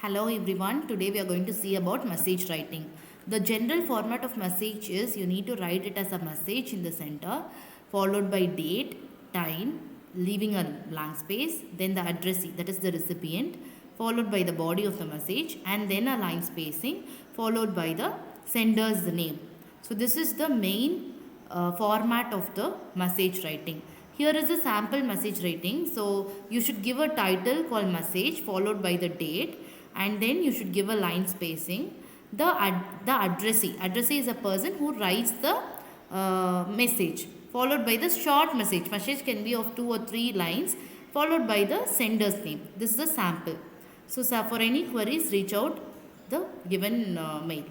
Hello everyone, today we are going to see about message writing. The general format of message is you need to write it as a message in the center, followed by date, time, leaving a blank space, then the addressee, that is the recipient, followed by the body of the message, and then a line spacing, followed by the sender's name. So this is the main format of the message writing. Here is a sample message writing. So you should give a title called message followed by the date, and then you should give a line spacing. The addressee is a person who writes the message, followed by the short message can be of 2 or 3 lines, followed by the sender's name. This is the sample. So for any queries, reach out the given mail.